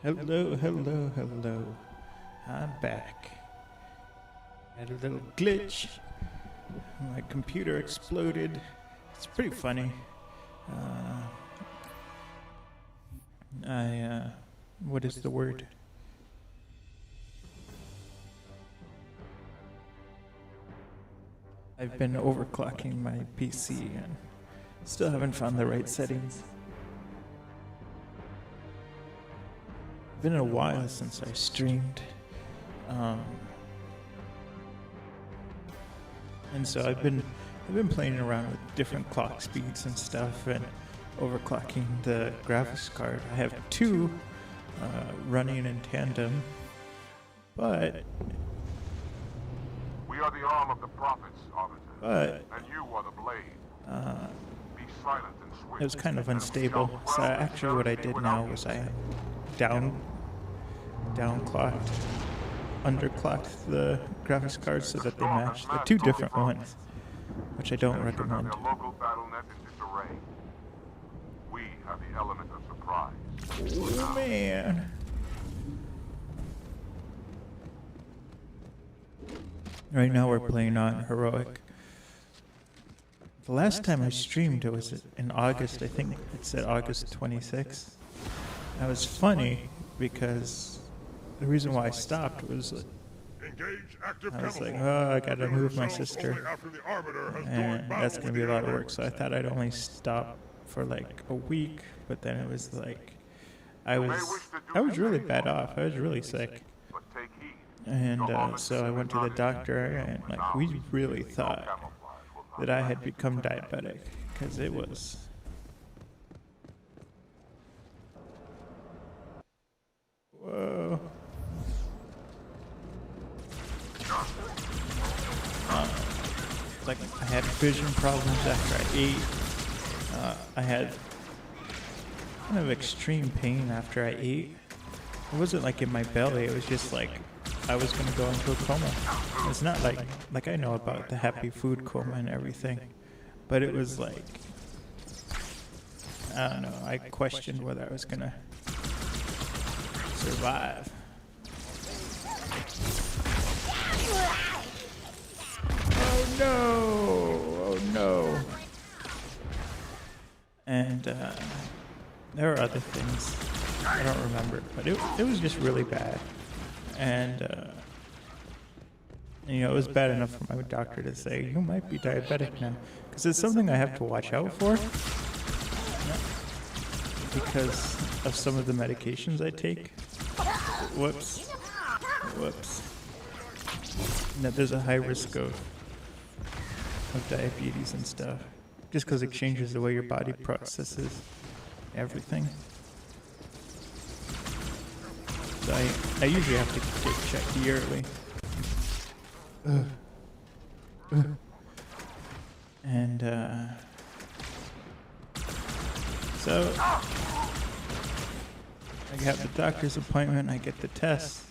Hello, hello, hello. I'm back. Had a little glitch. My computer exploded. It's pretty funny. What is the word? I've been overclocking my PC and still haven't found the right settings. Been a while since I streamed, and so I've been playing around with different clock speeds and stuff, and overclocking the graphics card. I have two running in tandem, but we are the arm of the prophets, Arbiter, and you are the blade. Be silent and swift. It was kind of unstable. So actually, what I did now was I underclocked the graphics cards so that they match the two different ones, which I don't recommend. Their local battle net in disarray. We have the element of surprise. Oh man. Right now we're playing on heroic. The last time I streamed it was in August. I think it said August 26th. That was funny because the reason why I stopped was I was like, oh, I gotta move my sister, and that's gonna be a lot of work. So I thought I'd only stop for like a week, but then it was like I was really bad off. I was really sick, and so I went to the doctor, and like we really thought that I had become diabetic because it was. Whoa. Like I had vision problems after I ate. I had kind of extreme pain after I ate. It wasn't like in my belly. It was just like I was gonna go into a coma. It's not like I know about the happy food coma and everything, but it was like I don't know. I questioned whether I was gonna survive. Oh no! Oh no! And there were other things I don't remember, but it was just really bad. And you know, it was bad enough for my doctor to say you might be diabetic now, because it's something I have to watch out for. Because of some of the medications I take. Whoops. That there's a high risk of diabetes and stuff. Just because it changes the way your body processes everything. So I usually have to get checked yearly. And so I have the doctor's appointment, I get the test,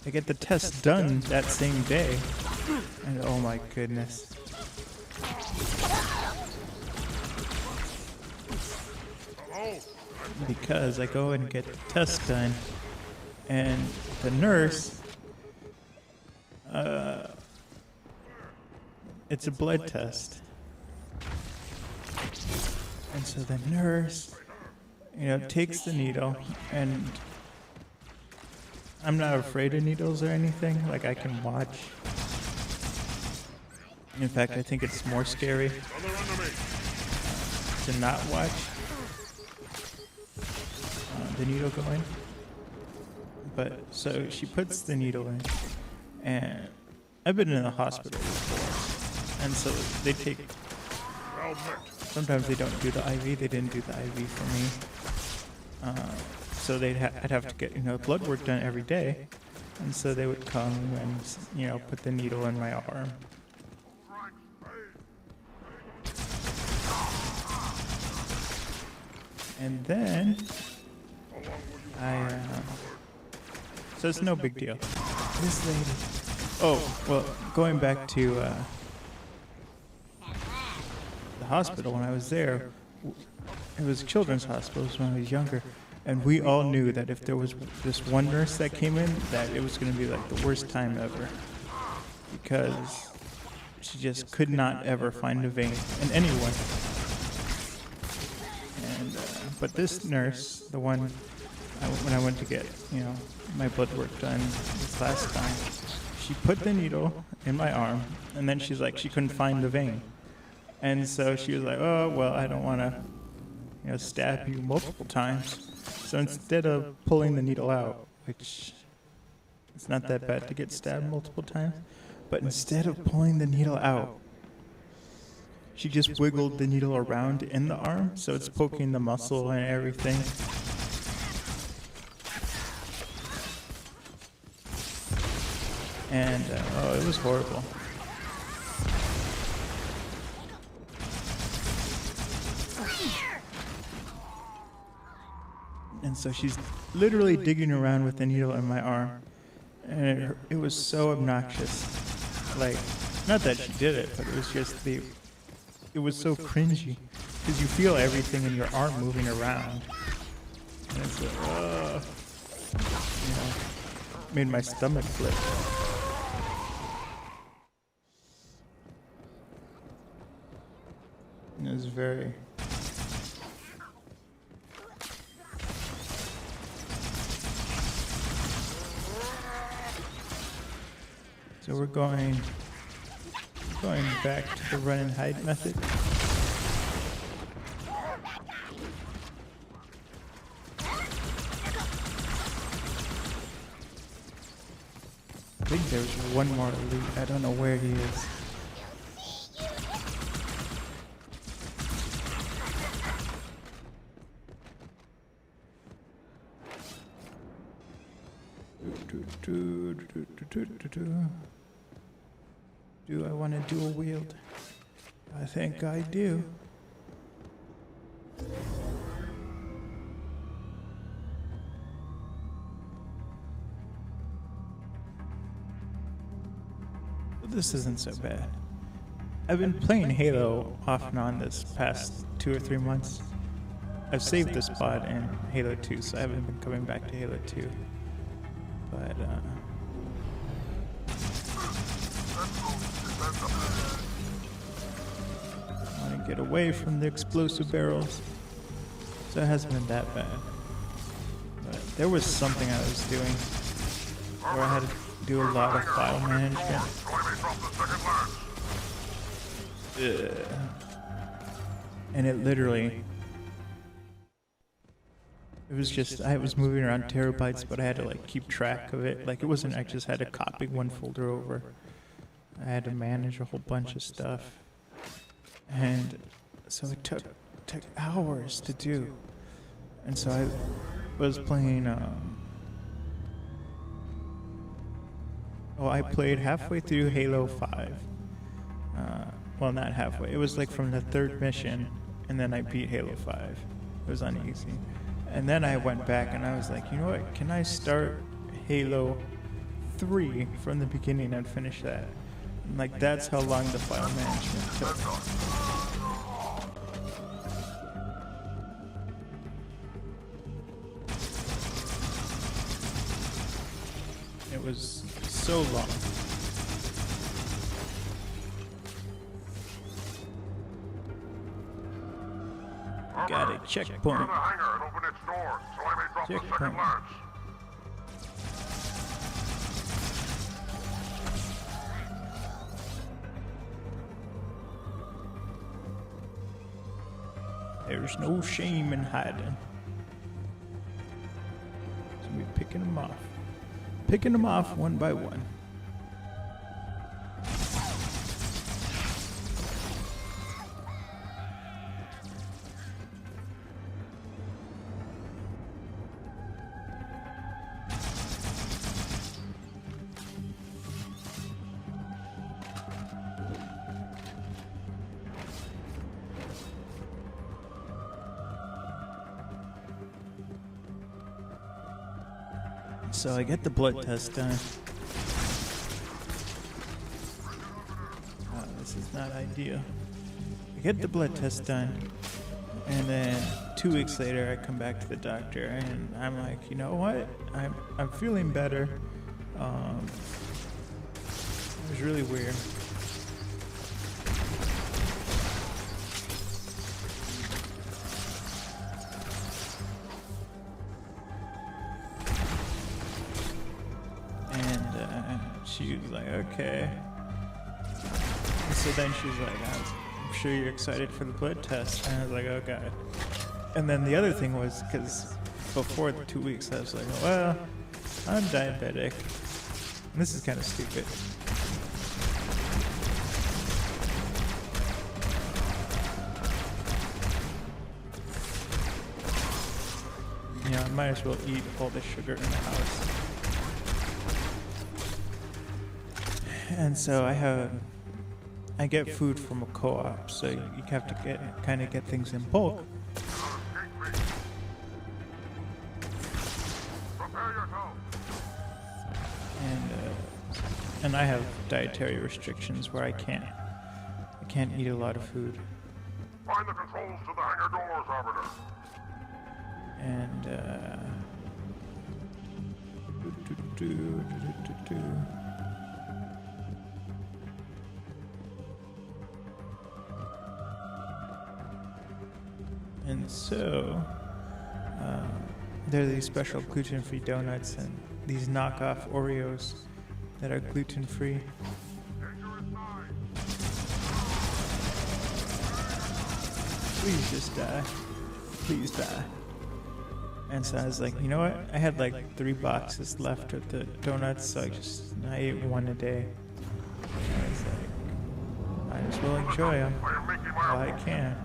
I get the test done that same day, and oh my goodness. Because I go and get the test done, and the nurse, it's a blood test. And so the nurse, takes the needle, and I'm not afraid of needles or anything. Like, I can watch. In fact, I think it's more scary to not watch the needle go in. But so she puts the needle in, and I've been in the hospital before, and so they take. Sometimes they don't do the IV. They didn't do the IV for me, so I'd have to get blood work done every day, and so they would come and put the needle in my arm. And then so it's no big deal. This lady. Oh, well, going back to the hospital when I was there, it was children's hospitals when I was younger, and we all knew that if there was this one nurse that came in, that it was going to be like the worst time ever, because she just could not ever find a vein in anyone. And but this nurse, the one when I went to get my blood work done this last time, she put the needle in my arm, and then she's like, she couldn't find the vein. And so she was like, oh, well, I don't want to, stab you multiple times. So instead of pulling the needle out, which it's not that bad to get stabbed multiple times, but instead of pulling the needle out, she just wiggled the needle around in the arm, so it's poking the muscle and everything. And, it was horrible. And so she's literally digging around with the needle in my arm. And it was so obnoxious. Like, not that she did it, but it was just it was so cringy. Because you feel everything in your arm moving around. And it's like, made my stomach flip. It was very... So we're going back to the run and hide method. I think there's one more elite. I don't know where he is. Do I want to dual wield? I think I do. This isn't so bad. I've been playing Halo off and on this past 2 or 3 months. I've saved the spot in Halo 2, so I haven't been coming back to Halo 2. But, I want to get away from the explosive barrels, so it hasn't been that bad. But there was something I was doing where I had to do a lot of file management. And it literally... It was just, I was moving around terabytes, but I had to keep track of it. It wasn't, I just had to copy one folder over. I had to manage a whole bunch of stuff. And so it took hours to do. And so I was playing, I played halfway through Halo 5. Well, not halfway. It was from the 3rd mission, and then I beat Halo 5. It was on easy. And then I went back and I was like, you know what, can I start Halo 3 from the beginning and finish that. And like that's how long the file management took. It was so long. Got a checkpoint. Go to the hangar and open its door, so I may drop the second Checkpoint. lance. There's no shame in hiding. So we're picking them off. Picking them off one by one. So I get the blood test done. This is not ideal. I get the blood test done, and then 2 weeks later I come back to the doctor, and I'm like, you know what? I'm feeling better. It was really weird. She was like, okay. And so then she's like, I'm sure you're excited for the blood test. And I was like, oh God. And then the other thing was, because before the 2 weeks, I was like, well, I'm diabetic. And this is kind of stupid. You know, I might as well eat all the sugar in the house. And so I get food from a co-op, so you have to kind of get things in bulk. And I have dietary restrictions where I can't eat a lot of food. Find the controls to the hangar doors, Arbiter. And And so, there are these special gluten-free donuts and these knockoff Oreos that are gluten-free. Please just die. Please die. And so I was like, you know what? I had like 3 boxes left of the donuts, so I ate one a day. And I was like, I just will enjoy them while I can.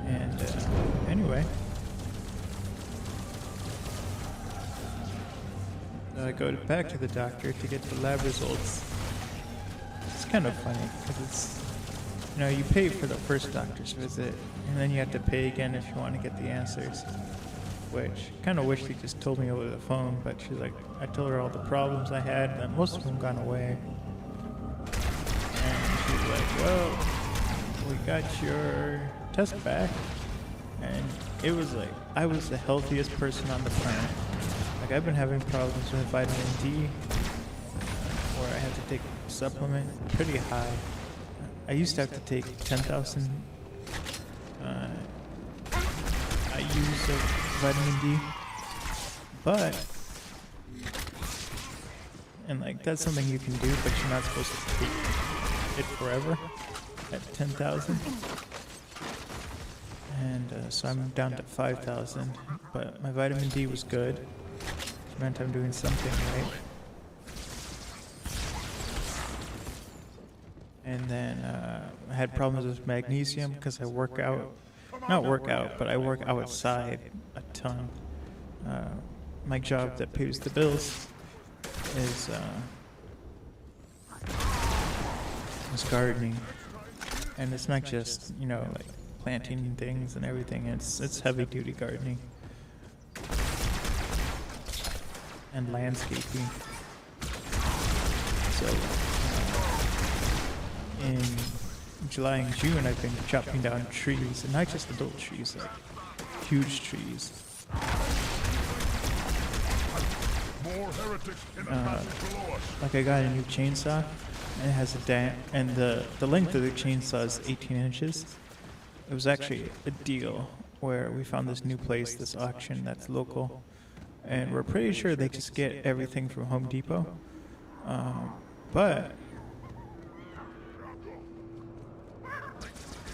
And anyway, I go back to the doctor to get the lab results. It's kind of funny because it's, you know, you pay for the first doctor's visit and then you have to pay again if you want to get the answers. Which kind of wish they just told me over the phone, but she's like, I told her all the problems I had and most of them gone away. And she's like, well, we got your test back, and it was like I was the healthiest person on the planet. Like I've been having problems with vitamin D, where I had to take a supplement pretty high. I used to have to take 10,000 IUs of vitamin D, but and like that's something you can do, but you're not supposed to take it forever at 10,000. And so I'm down to 5,000, but my vitamin D was good. It meant I'm doing something right. And then I had problems with magnesium because I work out. Not work out, but I work outside a ton. My job that pays the bills is gardening. And it's not just, you know, like planting things and everything. It's heavy duty gardening and landscaping. So in July and June, I've been chopping down trees, and not just adult trees, like huge trees. Like I got a new chainsaw, and it has a and the length of the chainsaw is 18 inches. It was actually a deal where we found this new place, this auction that's local, and we're pretty sure they just get everything from Home Depot. But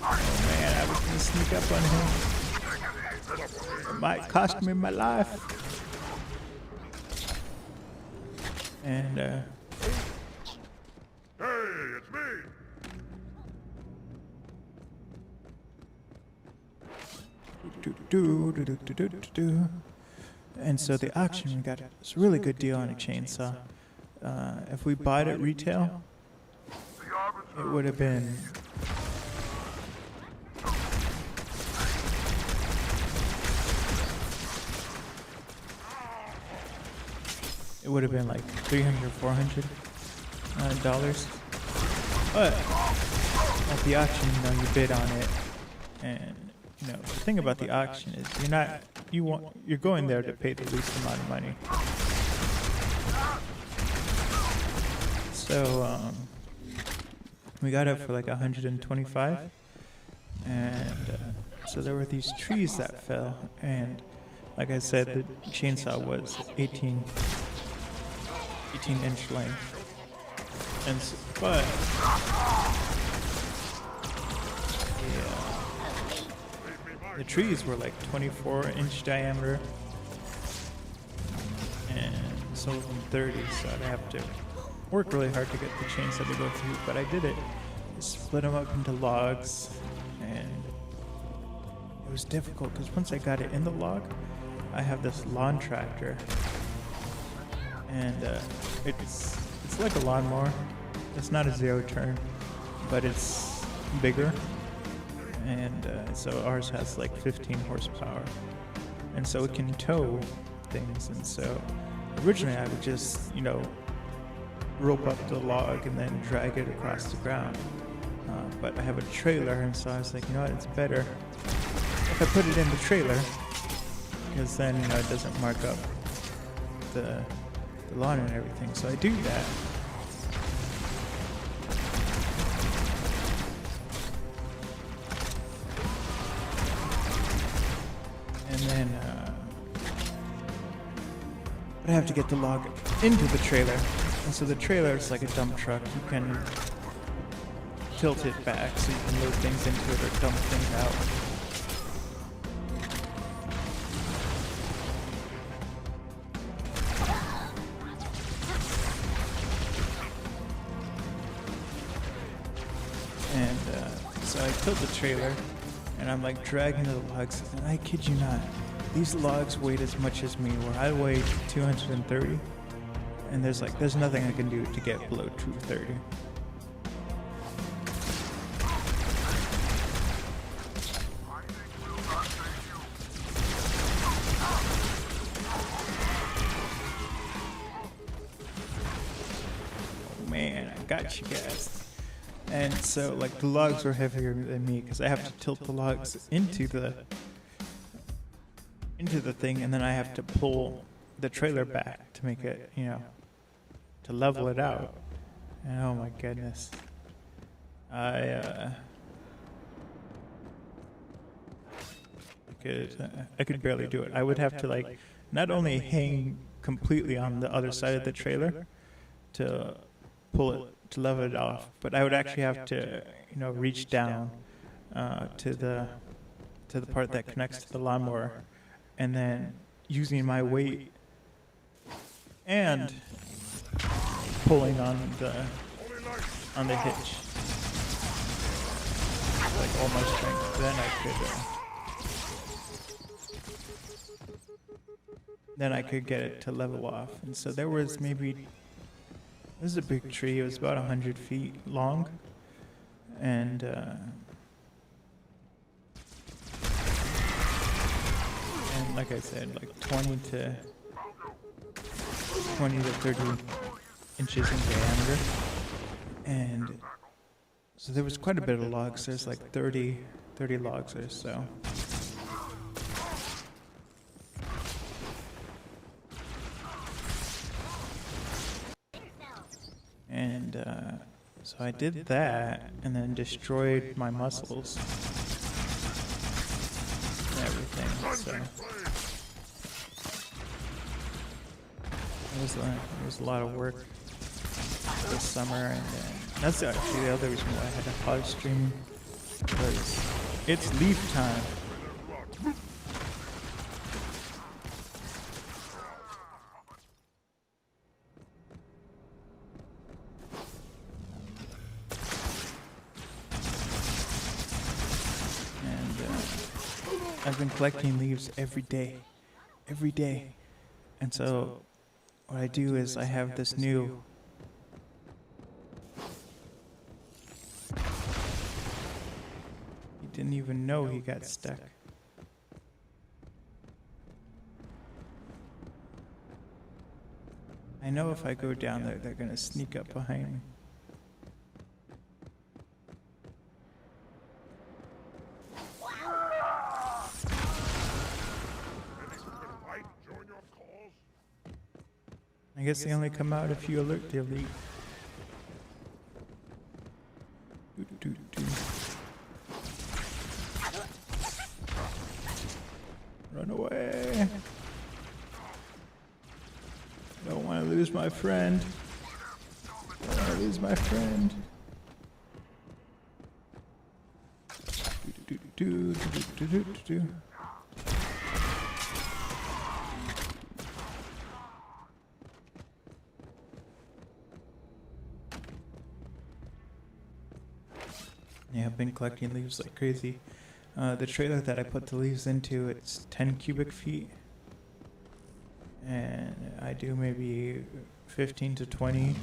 oh man, I was gonna sneak up on him. It might cost me my life. And Hey, it's me. And so the auction, we got this really good deal on a chainsaw. If we bought it retail, it would have been like $300 or $400 dollars. But at the auction, you know, you bid on it, and you know the thing about the auction is you're going there to pay the least amount of money. So we got it for like 125, and so there were these trees that fell, and like I said, the chainsaw was 18-inch length, and but yeah, the trees were like 24-inch diameter, and some of them 30. So I'd have to work really hard to get the chainsaw to go through, but I did it. I split them up into logs, and it was difficult because once I got it in the log, I have this lawn tractor, and it's like a lawnmower. It's not a zero turn, but it's bigger, and so ours has like 15 horsepower, and so it can tow things. And so originally I would just, you know, rope up the log and then drag it across the ground, but I have a trailer, and so I was like, you know what, it's better if I put it in the trailer, because then, you know, it doesn't mark up the lawn and everything. So I do that. And then but I have to get the log into the trailer. And so the trailer is like a dump truck. You can tilt it back so you can load things into it or dump things out. And so I tilt the trailer, and I'm like dragging the logs, and I kid you not, these logs weighed as much as me, where I weighed 230, and there's nothing I can do to get below 230. Oh man, I got you guys. And so, like, the logs were heavier than me because I have to tilt the logs into the thing, and then I have to pull the trailer back to make it, you know, to level it out. And oh my goodness, I could barely do it. I would have to, like, not only hang completely on the other side of the trailer to pull it, to level it off, but I would actually have to, you know, reach down to the part that connects to the lawnmower, and then using my weight and pulling on the hitch, like all my strength. Then I could get it to level off. And so there was maybe, this is a big tree. It was about 100 feet long, and like I said, like 20 to 30 inches in diameter. And so there was quite a bit of logs. There's like 30 logs or so. And so I did that and then destroyed my muscles and everything. So it was a lot of work this summer, and that's actually the other reason why I had to pause streaming, because it's leaf time. I've been collecting leaves every day. And so what I do is I have this new he didn't even know he got stuck. I know if I go down there, they're gonna sneak up behind me. I guess they only come out if you alert the elite. Run away. Don't want to lose my friend. Don't want to lose my friend. Yeah, I've been collecting leaves like crazy. The trailer that I put the leaves into, it's 10 cubic feet. And I do maybe 15 to 20